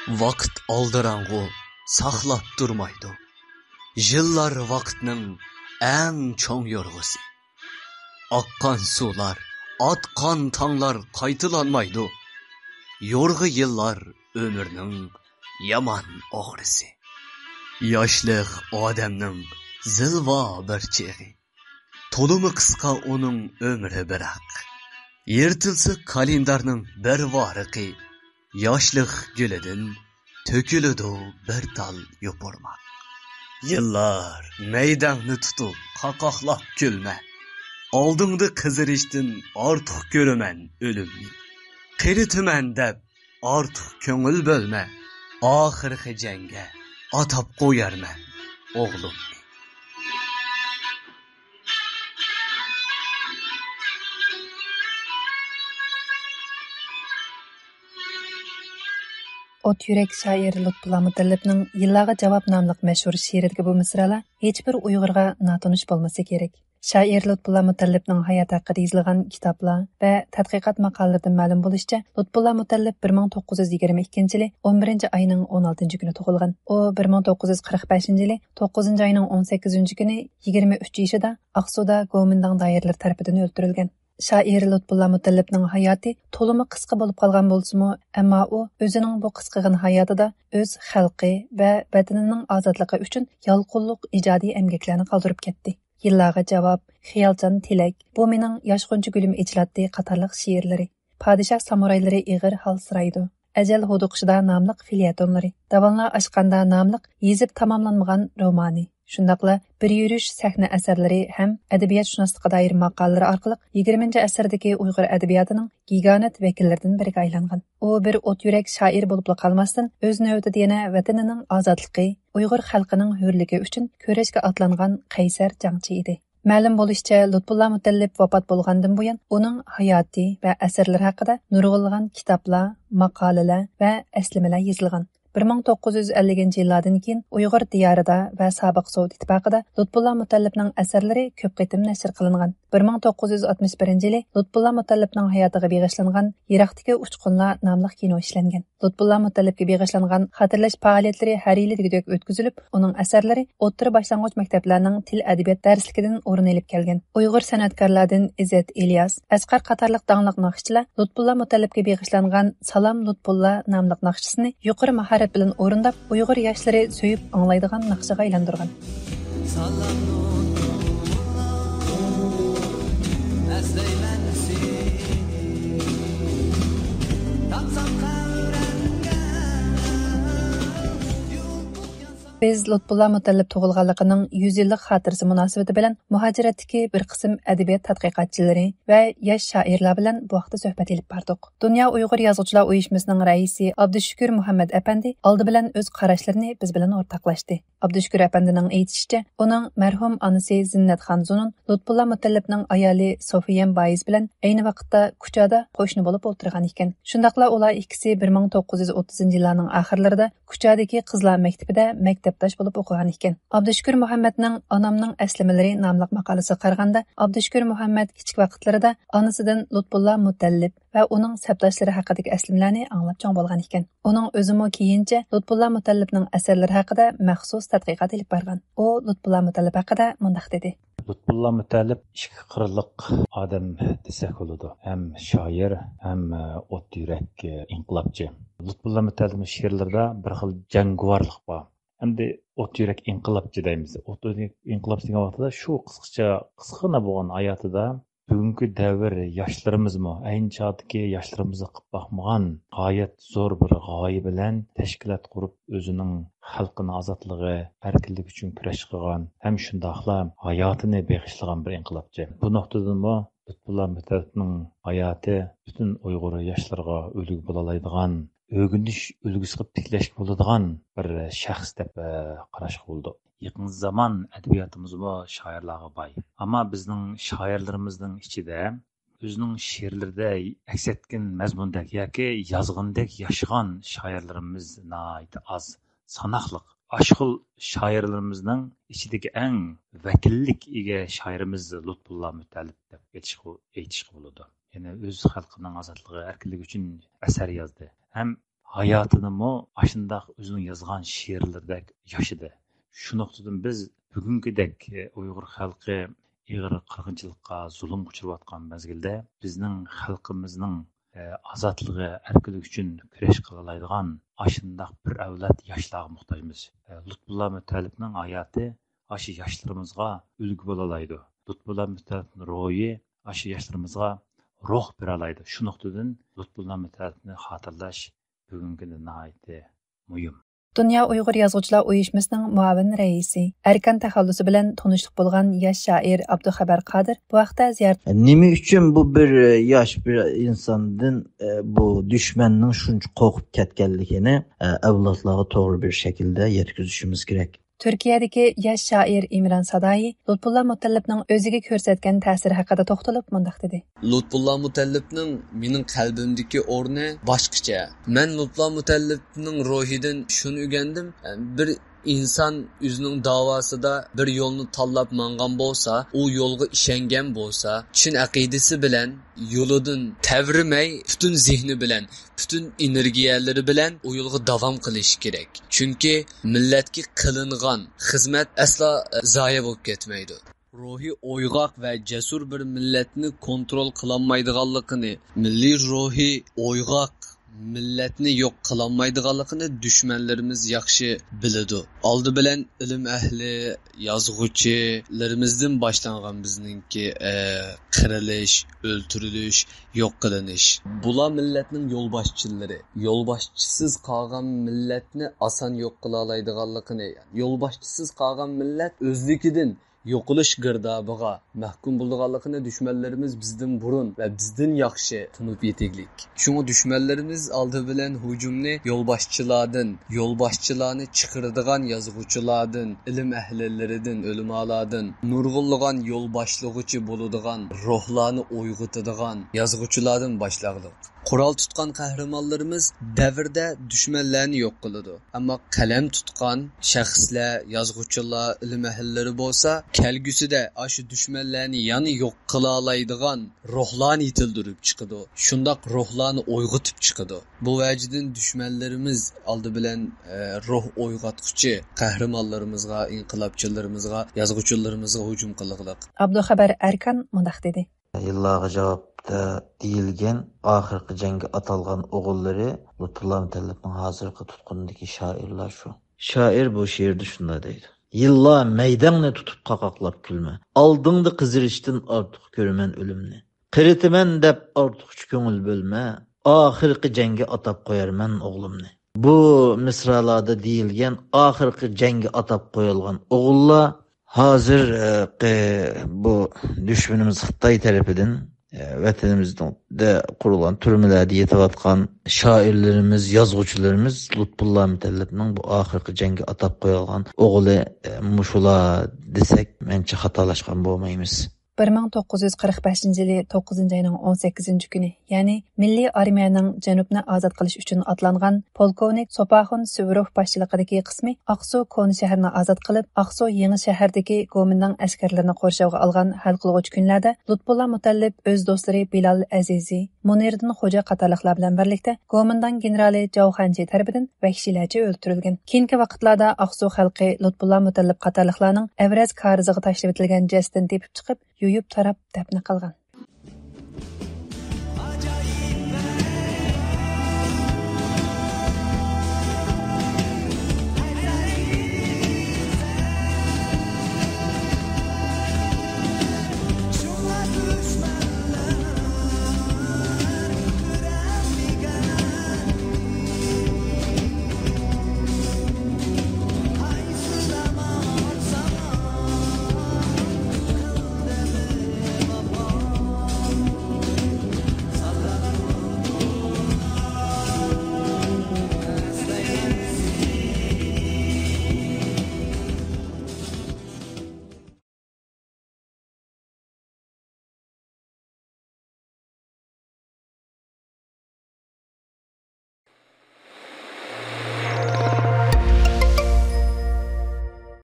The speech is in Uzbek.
Vaqt aldıranğu saqlap durmaydı. Yıllar vaqtning eng çoğ yorğusi. Aqqan sular, atqan tanglar qaytılanmaydı. Yorğu yıllar ömürning yaman oğrisi. Yaşlıq adamning zilva bir çeği. Tolumı qısqa onun ömrü birak. Yırtılsı kalendarning bir varıqi. Yaşlıq gülüdün tökülüdü bir dal yopurmak. Yıllar meydanını tutup qaqaqlap gülme. Aldыңды qızırışdın artıq görümen ölümni. Qeritümen dep artıq köngül bölme. Ahirki cenge atap koyarmen oğlumni. Ot yürek şair Lutfullah Mutallibning Yillarga javob nomli mashhur she'ridagi bu misralar hech bir Uyg'urga notanish bo'lmasa kerak. Şair Lutfullah Mutallibning hayoti haqida yozilgan kitoblar va tadqiqot maqolalaridan ma'lum bo'lishicha, Lutfullah Mutallib 1922-yili 11-oyning 16-kuni tug'ilgan. U 1945-yili 9-oyning 18-kuni 23 yoshida Aqsuda Gomindang doiralari tarafidan o'ldirilgan. Şair Lutfullah Mutallibning hayoti to'limi qisqa bo'lib qolgan bo'lsa-mu, ammo u o'zining bu qisqagan hayotida o'z xalqi va vatanining ozodligi uchun yolqinliq ijodiy emgaklarni qoldirib ketdi. Yillarga javob, xiyolchan tilak, bu mening yoshquncha gulim ijlotdi qatorliq she'rlari, podshoh samuraylari ig'ir holsiraydi, ajal huduqishida nomliq felyetonlari, davonlar oshqanda nomliq yezib tamomlanmagan romani, shundaqla bir yurish sahna asarlari ham adabiyotshunaslikqa doir maqolalar orqali 20-asrdagi Uyg'ur adabiyotining giganit vakillaridan biriga aylangan. U bir o't yurak shoir bo'lib qolmasdan, o'z navbatida yana vatanining ozodligi, Uyg'ur xalqining hurligi uchun kurashga otlangan qaysar jangchi edi. Ma'lum bo'lishicha, Lutfullah Mutallib vafot bo'lgandan buyon uning hayoti va asarlari haqida nurg'unlagan kitoblar, maqolalar va aslamalar yozilgan. 1950-yillardan keyin Uyg'ur diyorida va sobiq Sovet ittifoqida Lutfullah Mutallibning asarlari ko'p qitim nashr qilingan. 1961-yili Lutfullah Mutallibning hayotiga bag'ishlangan Yiroqdagi Uchqunlar nomli kino ishlangan. Lutfullah Mutallibga bag'ishlangan xotirlash faoliyatlari har yilgidek o'tkazilib, uning asarlari o'rta boshlang'ich maktablarning til adabiyot darsligidan o'rin olib kelgan. Uyg'ur san'atkorlardan Izzat Ilyas, Asqar qatorliq dangliq naqshchilar Lutfullah Mutallibga bag'ishlangan Salom Lutfullah nomli naqshchisini yuqori mahorat bilan o'rindab, Uyg'ur yoshlari so'yib anglaydigan naqshaga aylantirgan. Biz Lutfullah Mutallib tug'ilganligining 100 yillik xotirasi munosabati bilan muhojiratdagi bir qism adabiyot tadqiqotchilari va yosh shoirlar bilan bu haqda suhbat olib bordik. Dunyo Uyg'ur yozuvchilar uyushmasining raisi Abdushukur Muhammad apandi oldi bilan o'z qarashlarini biz bilan o'rtoqlashdi. Abdushukur apandining aytishicha, uning marhum onasi Zinnat Xonzunun Lutfullah Mutallibning ayoli Sofiyan Bayiz bilan ayni vaqtda Kuchada qo'shni bo'lib o'tirgan ekan. Shundaqla ular ikkisi 1930-yillarning oxirlarida Kuchadagi qizlar maktabida maktabdosh bo'lib o'qigan ekan. Abdushukur Muhammadning Onamning aslamalari nomli maqolasiga qaraganda, Abdushukur Muhammad kichik vaqtlarida onasidan Lutfullah Mutallib va uning sabdoshlari haqidagi aslimlarni anglab cho'ng bo'lgan ekan. Uning o'zimi keyincha Lutfullah Mutallibning asarlari haqida maxsus tadqiqot olib borgan. U Lutfullah Mutallib haqida mundaq dedi. Lutfullah Mutallib ikki qirliq odam desak bo'ladi. Ham shoir, ham o't yurak inqilobchi. Lutfullah Mutallibning she'rlarida bir xil jangovarlik bor. Hamda o't yurak inqilobchi deymiz. O't yurak inqilob degan vaqtida shu qisqagina bo'lgan hayotida bugungi davr yoshlarimizmi, ayni chog'dagi yoshlarimizni qilib boqmagan g'oyat zo'r bir g'oya bilan tashkilot qurib o'zining xalqini ozodligi, erkinlik uchun kurash qilgan, ham shundoqla hayotini bag'ishlagan bir inqilobchi. Bu nuqtadanmi Lutfullah Mutallibning hayoti butun Uyg'ur yoshlarga ulgu bo'la oladigan, o'g'inish ulgusi qilib tiklashga bo'ladigan bir shaxs deb qarashga bo'ldi. Yaqin zaman adabiyotimizmi shoirlarga boy. Ammo bizning shoirlarimizning ichida o'zining she'rlarida aks etgan mazmundagi yoki yozg'indek yashagan shoirlarimiz nihoyat oz, sanoqli. Ashxul shoirlarimizning ichidagi eng vakillik ega shoirimiz Lutfullah Mutallib deb aytishga bo'ladi. Ya'ni o'z xalqining ozodligi, erkinligi uchun asar yozdi. Ham hayotini aşındaq o'zining yozgan she'rlaridek yaşadı. Şu noktadan biz bugünkidek Uyg'ur xalqi ig'ir qirg'inchilikqa zulm uchrayotgan mezgilda bizning xalqimizning azadlığı, erkinlik uchun kurash qiladigan aşındaq bir avlod yoshlarga muhtojmiz. Lutfullah Mutalibning hayoti aşı yoshlarımızga ulgu bo'lalaydi. Lutfullah Mutalibning ruhi aşı yoshlarımızga ruh beralaydi. Şu noktadan Lutfullah Mutalibni xotirlash bugungi nihoyatda muhim. Dünya Uyghur Yazğıçılar Uyuşmasının muavin reisi, Erkan taxallusi bilan tanışlıq bolğan yaş şair Abduxabar Qadir bu vaqtda ziyaret. Nima uchun bu bir yosh bir insondan bu düşmanning shuncha qo'rqib ketganligini avlodlarga to'g'ri bir shaklda yetkazishimiz kerak. Türkiyədəki yaş şair İmran Sadayi, Lutfullah Mutallibning o'ziga ko'rsatgan ta'siri haqida to'xtalib mundaq dedi. Lutfullah Mutallibning mening qalbimdagi o'rni boshqacha. Men Lutfullah Mutallibning ruhidan shuni o'rgandim. Bir insan o'zining davosida bir yo'lni tanlab mangan bo'lsa, u yo'lga ishongan bo'lsa, chin aqidasi bilan yo'lidan tavrimay, butun zihni bilan, butun energiyalari bilan u yo'lga davom qilish kerak. Chunki millatga qilingan xizmat aslo zoya bo'lib ketmaydi. Ruhi o'yg'oq va jasur bir millatni kontrol qilolmaydiganligini, milliy ruhi o'yg'oq millatni yo'q qilolmaydiganligini dushmanlarimiz yaxshi biladi. Oldi bilan ilm ahli, yozuvchilarimizdan boshlangan bizningki qirilish, o'ltirilish, yo'q qilinish. Bular millatning yo'lboshchilari. Yo'lboshchisiz qolgan millatni oson yo'q qila oladiganligini, yo'lboshchisiz qolgan millat o'zligidan yo'qilish girdobiga mahkum bo'lganligini dushmanlarimiz bizdan burun va bizdan yaxshi tunib yetiglik. Shunga dushmanlarimiz oldi bilan hujumni yo'lboshchilarni chiqiradigan yozuvchilardan, ilm ahlilaridan, ulamolardan, nurg'unlagan yo'lboshlovchi bo'ladigan, ruhlarni uyg'otadigan yozuvchilardan boshlag'liq. Qurol tutgan qahramonlarimiz davrda dushmanlarni yo'q qiladi. Ammo qalam tutgan shaxslar, yozuvchilar, ilm ahllari bo'lsa, kelgusida shu dushmanlarni yana yo'q qila oladigan ruhlarni yetildirib chiqadi. Shundoq ruhlarni uyg'otib chiqadi. Bu vajdan dushmanlarimiz oldi bilan ruh uyg'otuvchi qahramonlarimizga, inqilobchilarimizga, yozuvchilarimizga hujum qiladilar. Abduxabar Erkan mundaq dedi. Yıllarga javobda deyilgan oxirgi jangga atalgan o'g'illari Lutfullah Mutallibning hozirgi tutqundagi shoirlar shu. Shoir bu she'rda shunday deydi. Yıllar meydanni tutib qaqaqlab kulma. Oldingda qizirishdan ortiq ko'raman o'limni. Qiritiman deb ortiqcha ko'ngil bo'lma. Oxirgi jangga atab qo'yarman o'g'limni. Bu misralarda deyilgan oxirgi jangga atab qo'yilgan o'g'illar hazır bu düşmanımız Xitay tarafından vatanimizde kurulan türmelerde yetivatkan şairlerimiz, yazgıçlarımız Lutfullah Mutallibning bu ahirki cengi atab qo'yilgan o'g'li muşula desek mençe xatalashgan bo'lmaymiz. 1945 yılı 9 ayının 18 günü, yani Milli Armiyaning Janubni azad qilish uchun atlangan polkovnik Sopaxun Suvrov başçılığındaki qismi Aqsu Koni shahrini azad qilib, Aqsu Yangi shahardagi Gominning askarlarini qo'rshovga olgan hal qiluvchi kunlarda Lutfullah Mutallib o'z do'stlari Bilal Azizi, Munirdin Xo'ja qatorliqlar bilan birlikda Gomindan generali Javxanji tarafidan vahshiylarcha o'ldirilgan. Keyingi vaqtlarda Aqsu xalqi Lutfullah Mutallib qatorliqlarning Avraz kariziga tashlab etilgan jasdini tepib chiqib, yuyub tarab dafn qilgan.